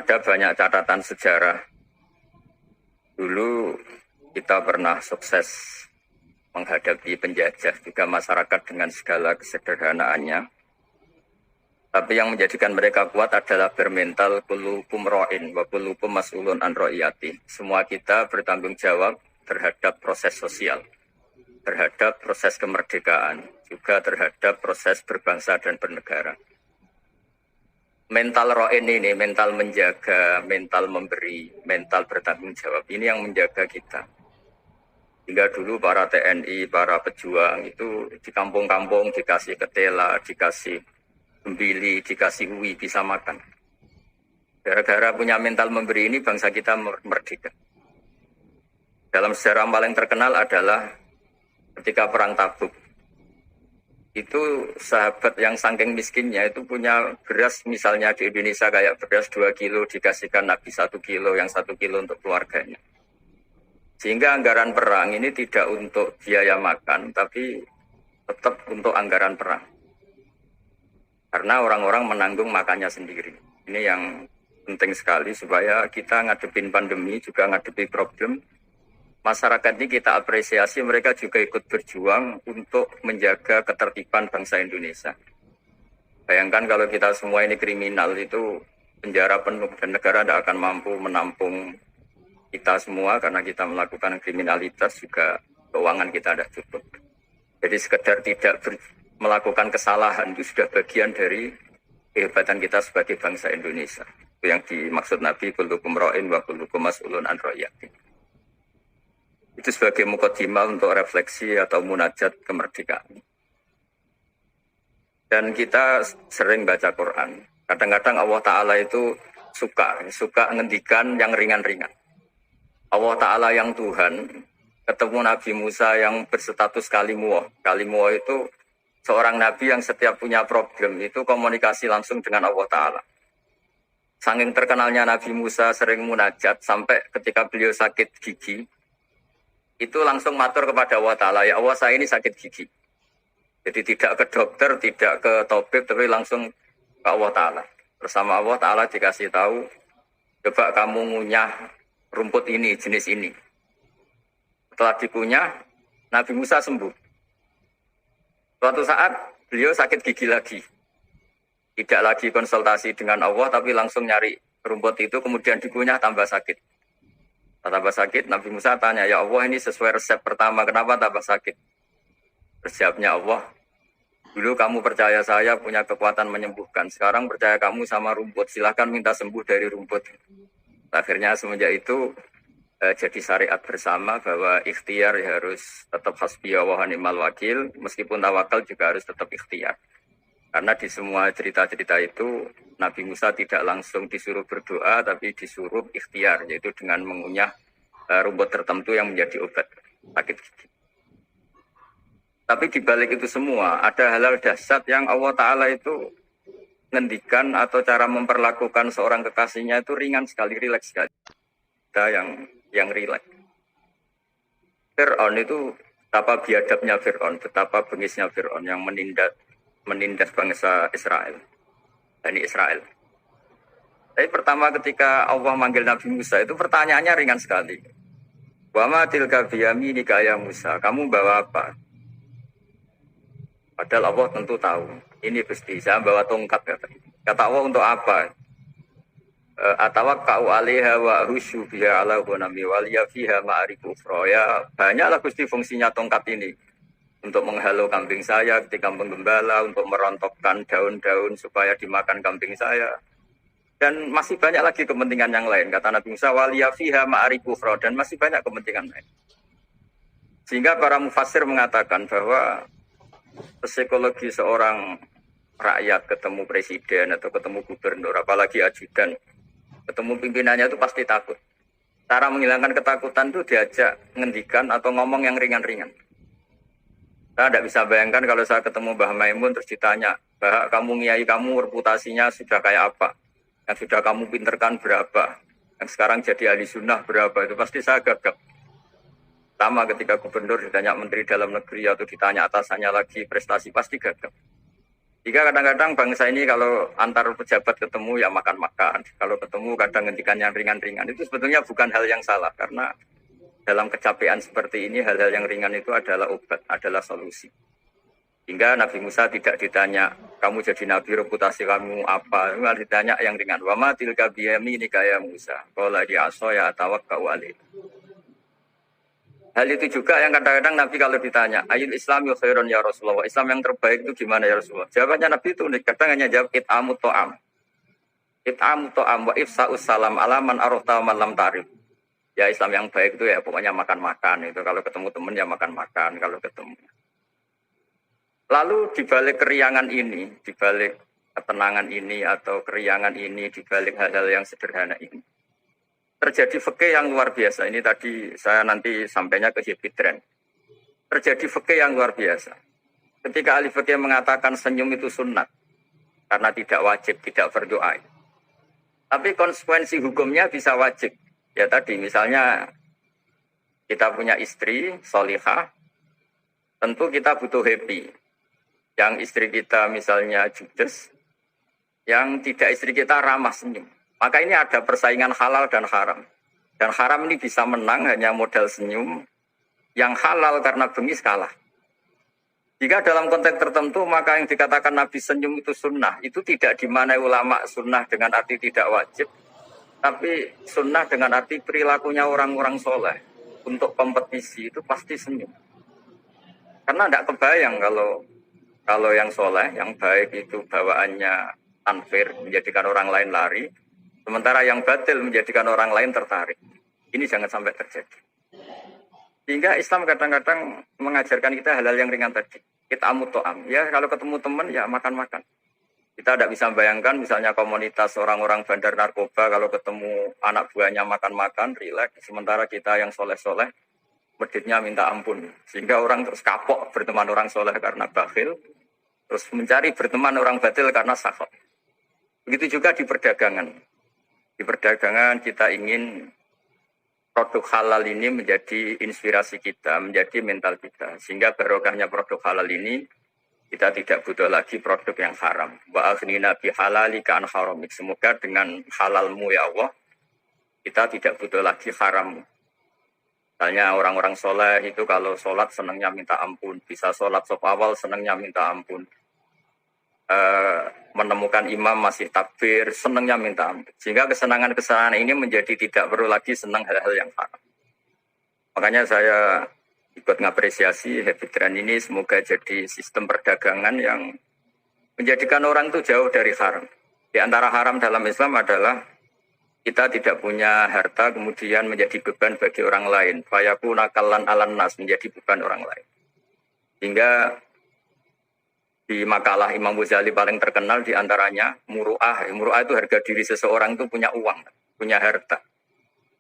Ada banyak catatan sejarah. Dulu kita pernah sukses menghadapi penjajah juga masyarakat dengan segala kesederhanaannya. Tapi yang menjadikan mereka kuat adalah bermental kullukum ra'in wa kullukum mas'ulun an ra'iyati. Semua kita bertanggung jawab terhadap proses sosial, terhadap proses kemerdekaan, juga terhadap proses berbangsa dan bernegara. Mental ra'in ini, mental menjaga, mental memberi, mental bertanggung jawab, ini yang menjaga kita. Hingga dulu para TNI, para pejuang itu di kampung-kampung dikasih ketela, dikasih gembili, dikasih uwi, bisa makan. Gara-gara punya mental memberi ini bangsa kita merdeka. Dalam sejarah paling terkenal adalah ketika Perang Tabuk. Itu sahabat yang saking miskinnya itu punya beras misalnya di Indonesia kayak beras 2 kilo dikasihkan Nabi 1 kilo, yang 1 kilo untuk keluarganya. Sehingga anggaran perang ini tidak untuk biaya makan, tapi tetap untuk anggaran perang. Karena orang-orang menanggung makannya sendiri. Ini yang penting sekali supaya kita ngadepin pandemi, juga ngadepi problem. Masyarakat ini kita apresiasi, mereka juga ikut berjuang untuk menjaga ketertiban bangsa Indonesia. Bayangkan kalau kita semua ini kriminal, itu penjara penuh dan negara tidak akan mampu menampung kita semua karena kita melakukan kriminalitas, juga keuangan kita tidak cukup. Jadi sekedar tidak melakukan kesalahan itu sudah bagian dari kehebatan kita sebagai bangsa Indonesia. Itu yang dimaksud Nabi, kullukum ra'in wa kullukum mas'ulun an ra'iyati. Itu sebagai mukadimah untuk refleksi atau munajat kemerdekaan. Dan kita sering baca Quran. Kadang-kadang Allah Ta'ala itu suka ngendikan yang ringan-ringan. Allah Ta'ala yang Tuhan ketemu Nabi Musa yang berstatus kalimuh. Kalimuh itu seorang Nabi yang setiap punya problem itu komunikasi langsung dengan Allah Ta'ala. Saking terkenalnya Nabi Musa sering munajat sampai ketika beliau sakit gigi, itu langsung matur kepada Allah Ta'ala, ya Allah saya ini sakit gigi. Jadi tidak ke dokter, tidak ke tabib, tapi langsung ke Allah Ta'ala. Bersama Allah Ta'ala dikasih tahu, coba kamu ngunyah rumput ini, jenis ini. Setelah dikunyah, Nabi Musa sembuh. Suatu saat beliau sakit gigi lagi. Tidak lagi konsultasi dengan Allah, tapi langsung nyari rumput itu, kemudian dikunyah tambah sakit. Tambah sakit, Nabi Musa tanya, ya Allah ini sesuai resep pertama, kenapa tambah sakit? Resepnya Allah, dulu kamu percaya saya punya kekuatan menyembuhkan, sekarang percaya kamu sama rumput, silahkan minta sembuh dari rumput. Akhirnya semenjak itu jadi syariat bersama bahwa ikhtiar harus tetap hasbiyallah wa ni'mal wakil, meskipun tawakal juga harus tetap ikhtiar. Karena di semua cerita-cerita itu Nabi Musa tidak langsung disuruh berdoa, tapi disuruh ikhtiar, yaitu dengan mengunyah rumput tertentu yang menjadi obat sakit gigi. Tapi di balik itu semua ada hal-hal dahsyat yang Allah Ta'ala itu ngendikan atau cara memperlakukan seorang kekasihnya itu ringan sekali, rileks sekali. Ada yang rileks. Fir'aun itu betapa biadabnya Fir'aun, betapa bengisnya Fir'aun yang menindas bangsa Israel, Bani Israel. Tapi pertama ketika Allah manggil Nabi Musa itu pertanyaannya ringan sekali. Wa ma tilka biyaminika ya Musa, kamu bawa apa? Padahal Allah tentu tahu. Ini Gusti, saya bawa tongkat. Kata Allah untuk apa? Atawakka'u 'alaiha wa husyu biha 'ala ghanami waliya fiha ma'arifu ukhra. Ya, banyaklah Gusti fungsinya tongkat ini. Untuk menghalau kambing saya ketika menggembala, untuk merontokkan daun-daun supaya dimakan kambing saya. Dan masih banyak lagi kepentingan yang lain. Kata Nabi Musa, waliya fiha ma'arifu ukhra, dan masih banyak kepentingan lain. Sehingga para mufassir mengatakan bahwa psikologi seorang rakyat ketemu presiden atau ketemu gubernur, apalagi ajudan, ketemu pimpinannya itu pasti takut. Cara menghilangkan ketakutan itu diajak ngendikan atau ngomong yang ringan-ringan. Saya tidak bisa bayangkan kalau saya ketemu Mbah Maimun terus ditanya, Mbah, kamu ngiai kamu reputasinya sudah kayak apa? Yang sudah kamu pinterkan berapa? Yang sekarang jadi ahli sunnah berapa? Itu pasti saya gagap. Sama ketika gubernur ditanya menteri dalam negeri atau ditanya atasannya lagi prestasi, pasti gagap. Jika kadang-kadang bangsa ini kalau antar pejabat ketemu ya makan-makan. Kalau ketemu kadang ngendikan yang ringan-ringan. Itu sebetulnya bukan hal yang salah. Karena dalam kecapean seperti ini hal-hal yang ringan itu adalah obat, adalah solusi. Hingga Nabi Musa tidak ditanya, kamu jadi Nabi reputasi kamu apa? Malah ditanya yang ringan. Wa ma tilka biyaminika ya Musa. Qala ya asaya atawakkau alaih. Hal itu juga yang kadang-kadang Nabi kalau ditanya, ayul Islam khairun ya Rasulullah, Islam yang terbaik itu gimana ya Rasulullah? Jawabannya Nabi itu unik, kadang hanya jawab it'amut to'am. It'amut to'am wa ifsa'us salam alaman arufta malam tarif. Ya Islam yang baik itu ya pokoknya makan-makan. Itu kalau ketemu teman ya makan-makan kalau ketemu. Lalu dibalik keriangan ini, dibalik ketenangan ini atau keriangan ini, dibalik hal-hal yang sederhana ini, terjadi fikih yang luar biasa. Ini tadi saya nanti sampainya ke Hibidren. Terjadi fikih yang luar biasa. Ketika ahli fikih mengatakan senyum itu sunnat, karena tidak wajib, tidak berdoa. Tapi konsekuensi hukumnya bisa wajib. Ya tadi misalnya kita punya istri, solihah, tentu kita butuh happy. Yang istri kita misalnya judes, yang tidak istri kita ramah senyum. Maka ini ada persaingan halal dan haram. Dan haram ini bisa menang hanya modal senyum. Yang halal karena bengis kalah. Jika dalam konteks tertentu maka yang dikatakan Nabi senyum itu sunnah. Itu tidak dimanai ulama sunnah dengan arti tidak wajib. Tapi sunnah dengan arti perilakunya orang-orang soleh. Untuk kompetisi itu pasti senyum. Karena tidak kebayang kalau yang soleh, yang baik itu bawaannya unfair, menjadikan orang lain lari. Sementara yang batil menjadikan orang lain tertarik. Ini jangan sampai terjadi. Sehingga Islam kadang-kadang mengajarkan kita hal-hal yang ringan tadi. Kita amuto'am. Ya kalau ketemu teman ya makan-makan. Kita tidak bisa bayangkan misalnya komunitas orang-orang bandar narkoba kalau ketemu anak buahnya makan-makan, rileks. Sementara kita yang soleh-soleh, meditnya minta ampun. Sehingga orang terus kapok berteman orang soleh karena bakhil. Terus mencari berteman orang batil karena sakhot. Begitu juga di perdagangan. Di perdagangan kita ingin produk halal ini menjadi inspirasi kita, menjadi mental kita. Sehingga barokahnya produk halal ini, kita tidak butuh lagi produk yang haram. Wa aghnina bi halalika an haramik. Semoga dengan halalmu ya Allah, kita tidak butuh lagi haram. Misalnya orang-orang soleh itu kalau sholat senangnya minta ampun. Bisa sholat sop awal senangnya minta ampun. Menemukan imam masih takbir, senangnya minta ampun. Sehingga kesenangan-kesenangan ini menjadi tidak perlu lagi senang hal-hal yang haram. Makanya saya ikut ngapresiasi Habit Trend ini semoga jadi sistem perdagangan yang menjadikan orang itu jauh dari haram. Di antara haram dalam Islam adalah kita tidak punya harta kemudian menjadi beban bagi orang lain. Fayakuna kallan alan nas, menjadi beban orang lain. Hingga di makalah Imam Ghazali paling terkenal diantaranya muru'ah. Muru'ah itu harga diri seseorang itu punya uang, punya harta.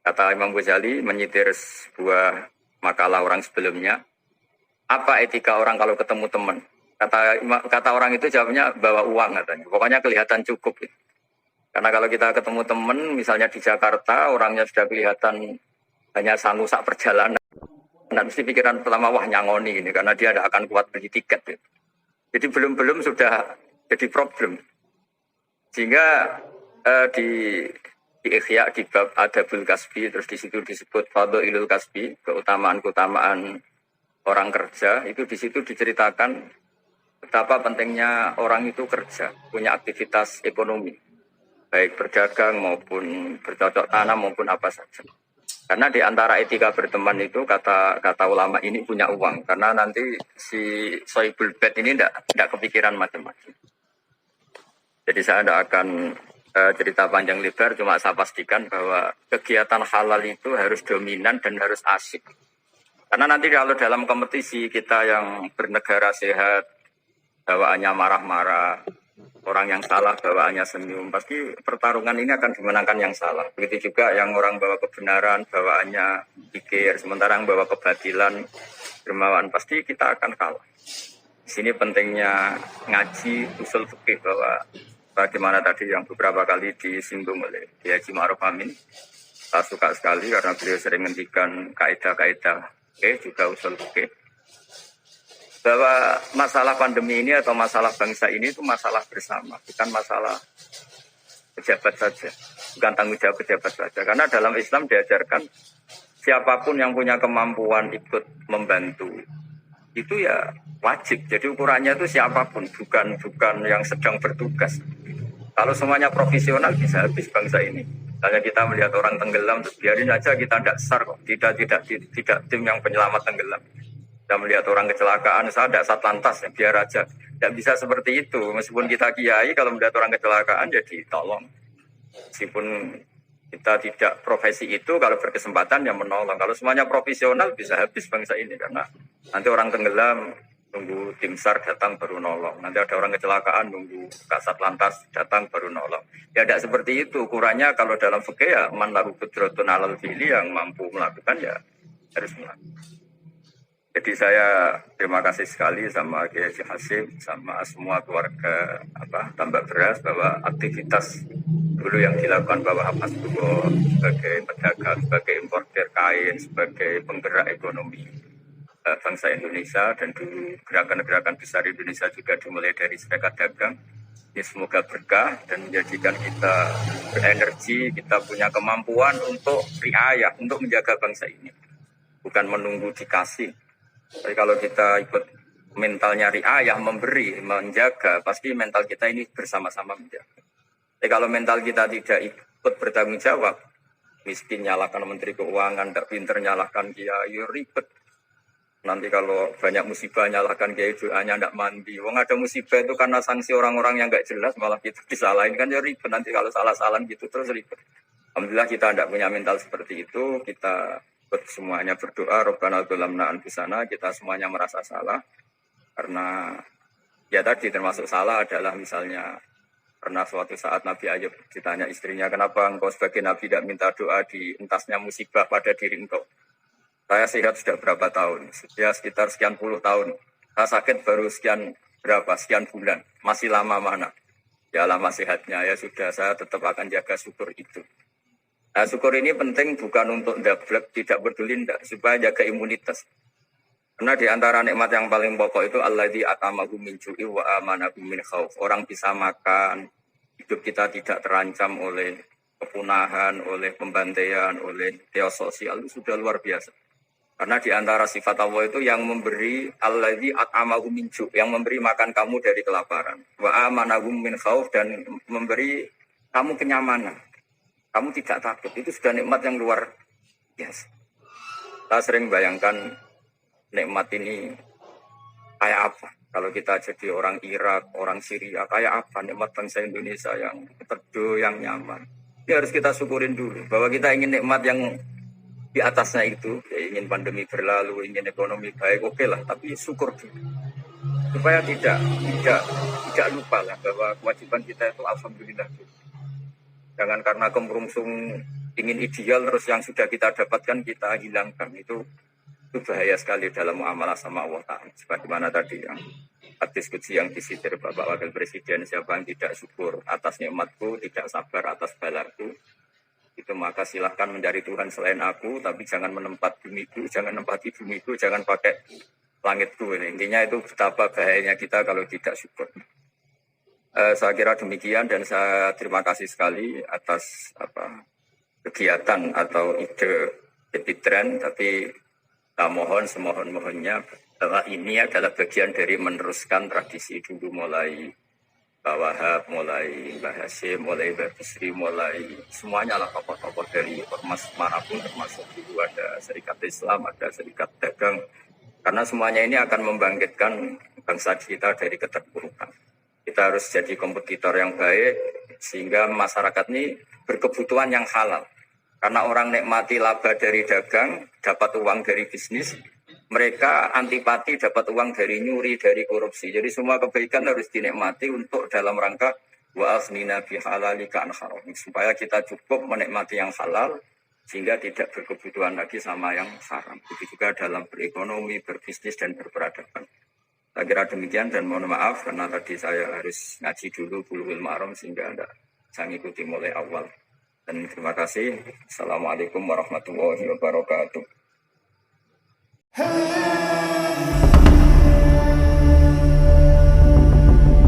Kata Imam Ghazali menyitir sebuah makalah orang sebelumnya. Apa etika orang kalau ketemu teman? Kata orang itu jawabnya bawa uang katanya. Pokoknya kelihatan cukup. Karena kalau kita ketemu teman, misalnya di Jakarta, orangnya sudah kelihatan hanya sanggup sak perjalanan. Dan mesti pikiran pertama, wah nyangoni ini. Karena dia tidak akan kuat beli tiket. Gitu. Jadi belum sudah jadi problem. Sehingga di Ikhya di bab Adabul Kasbi terus di situ disebut Fadhailul Kasbi, keutamaan-keutamaan orang kerja, itu di situ diceritakan betapa pentingnya orang itu kerja, punya aktivitas ekonomi, baik berdagang maupun bercocok tanam maupun apa saja. Karena di antara etika berteman itu kata ulama ini punya uang. Karena nanti si Soibul Bed ini tidak kepikiran macam-macam. Jadi saya tidak akan cerita panjang lebar. Cuma saya pastikan bahwa kegiatan halal itu harus dominan dan harus asik. Karena nanti kalau dalam kompetisi kita yang bernegara sehat, bawaannya marah-marah, orang yang salah bawaannya senyum, pasti pertarungan ini akan dimenangkan yang salah. Begitu juga yang orang bawa kebenaran, bawaannya pikir, sementara yang bawa kebatilan, dermawan, pasti kita akan kalah. Di sini pentingnya ngaji usul fikih, bahwa bagaimana tadi yang beberapa kali disinggung oleh Kiai Haji Ma'ruf Amin. Saya suka sekali karena beliau sering menghentikan kaidah-kaidah juga usul fikih. bahwa masalah pandemi ini atau masalah bangsa ini itu masalah bersama, bukan masalah pejabat saja, bukan tanggung jawab pejabat saja. Karena dalam Islam diajarkan siapapun yang punya kemampuan ikut membantu itu ya wajib. Jadi ukurannya itu siapapun, bukan yang sedang bertugas. Kalau semuanya profesional bisa habis bangsa ini. Misalnya kita melihat orang tenggelam, terus biarin aja kita tidak sar kok, tidak tim yang penyelamat tenggelam. Kita melihat orang kecelakaan, saya tidak satlantas, ya biar aja. Tidak bisa seperti itu. Meskipun kita kiai, kalau melihat orang kecelakaan, jadi tolong. Meskipun kita tidak profesi itu, kalau berkesempatan ya menolong. Kalau semuanya profesional bisa habis bangsa ini karena nanti orang tenggelam nunggu tim SAR datang baru nolong. Nanti ada orang kecelakaan nunggu kasat lantas datang baru nolong. Ya tidak seperti itu. Ukurannya kalau dalam fikih ya man lahu qudratun alal fi'li, yang mampu melakukan ya harus melakukan. Jadi saya terima kasih sekali sama Kiai Hasyim, sama semua keluarga Tambak Beras, bahwa aktivitas dulu yang dilakukan Bapak Hamas Dugo sebagai pedagang, sebagai importer kain, sebagai penggerak ekonomi bangsa Indonesia, dan dulu gerakan-gerakan besar Indonesia juga dimulai dari serikat dagang. Ya, semoga berkah dan menjadikan kita berenergi, kita punya kemampuan untuk riayah, untuk menjaga bangsa ini. Bukan menunggu dikasih. Tapi kalau kita ikut mentalnya riayah, memberi, menjaga, pasti mental kita ini bersama-sama menjaga. Tapi kalau mental kita tidak ikut bertanggung jawab, miskin nyalakan Menteri Keuangan, tidak pinter nyalakan kiai, ribet. Nanti kalau banyak musibah nyalakan kiai, doanya tidak mandi. Wong ada musibah itu karena sanksi orang-orang yang nggak jelas, malah kita disalahin kan ya ribet. Nanti kalau salah-salahan gitu terus ribet. Alhamdulillah kita tidak punya mental seperti itu. Kita semuanya berdoa, Rabbana dzalamna anfusana, kita semuanya merasa salah. Karena ya tadi termasuk salah adalah misalnya pernah suatu saat Nabi Ayub ditanya istrinya, kenapa engkau sebagai Nabi tidak minta doa di entasnya musibah pada diri engkau? Saya sehat sudah berapa tahun? Ya sekitar sekian puluh tahun. Saya sakit baru sekian bulan. Masih lama mana? Ya lama sehatnya, ya sudah, saya tetap akan jaga syukur itu. Nah, syukur ini penting bukan untuk dablek, tidak peduli, supaya jaga imunitas. Karena di antara nikmat yang paling pokok itu alladzi atamahu min ju'i wa amanahu min khauf. Orang bisa makan, hidup kita tidak terancam oleh kepunahan, oleh pembantaian, oleh chaos sosial, itu sudah luar biasa. Karena di antara sifat Allah itu yang memberi alladzi atamahu min ju', yang memberi makan kamu dari kelaparan. Wa amanahu min khauf, dan memberi kamu kenyamanan. Kamu tidak takut, itu sudah nikmat yang luar biasa. Kita sering bayangkan nikmat ini kayak apa. Kalau kita jadi orang Irak, orang Syria, kayak apa nikmat bangsa Indonesia yang teduh, yang nyaman. Ini harus kita syukurin dulu, bahwa kita ingin nikmat yang di atasnya itu, ya ingin pandemi berlalu, ingin ekonomi baik, oke lah, tapi syukur dulu. Supaya tidak lupa lah bahwa kewajiban kita itu alhamdulillah dulu. Jangan karena kemerungsung ingin ideal terus yang sudah kita dapatkan kita hilangkan. Itu bahaya sekali dalam muamalah sama Allah Ta'ala. Sebagaimana tadi yang diskusi yang disitir Bapak Wakil Presiden, siapa yang tidak syukur atas nikmatku, tidak sabar atas balaku, itu maka silahkan mencari Tuhan selain aku, tapi jangan menempat bumiku, jangan menempati bumiku, jangan pakai langitku. Intinya itu betapa bahayanya kita kalau tidak syukur. Saya kira demikian, dan saya terima kasih sekali atas kegiatan atau ide Epitren, tapi saya mohon semohon-mohonnya bahwa ini adalah bagian dari meneruskan tradisi dulu, mulai Pak Wahab, mulai Mbah Hasyim, mulai Mbah Bisri, mulai semuanya lah tokoh-tokoh dari ormas manapun, termasuk dulu ada Serikat Islam, ada Serikat Dagang, karena semuanya ini akan membangkitkan bangsa kita dari keterpurukan. Kita harus jadi kompetitor yang baik sehingga masyarakat ini berkebutuhan yang halal. Karena orang nikmati laba dari dagang, dapat uang dari bisnis, mereka antipati dapat uang dari nyuri, dari korupsi. Jadi semua kebaikan harus dinikmati untuk dalam rangka wa asnina bi halalika an haram, supaya kita cukup menikmati yang halal sehingga tidak berkebutuhan lagi sama yang haram. Begitu juga dalam berekonomi, berbisnis, dan berperadaban. Saya kira demikian, dan mohon maaf karena tadi saya harus ngaji dulu Bulughul Maram sehingga tidak bisa ngikuti mulai awal. Dan terima kasih. Assalamualaikum warahmatullahi wabarakatuh.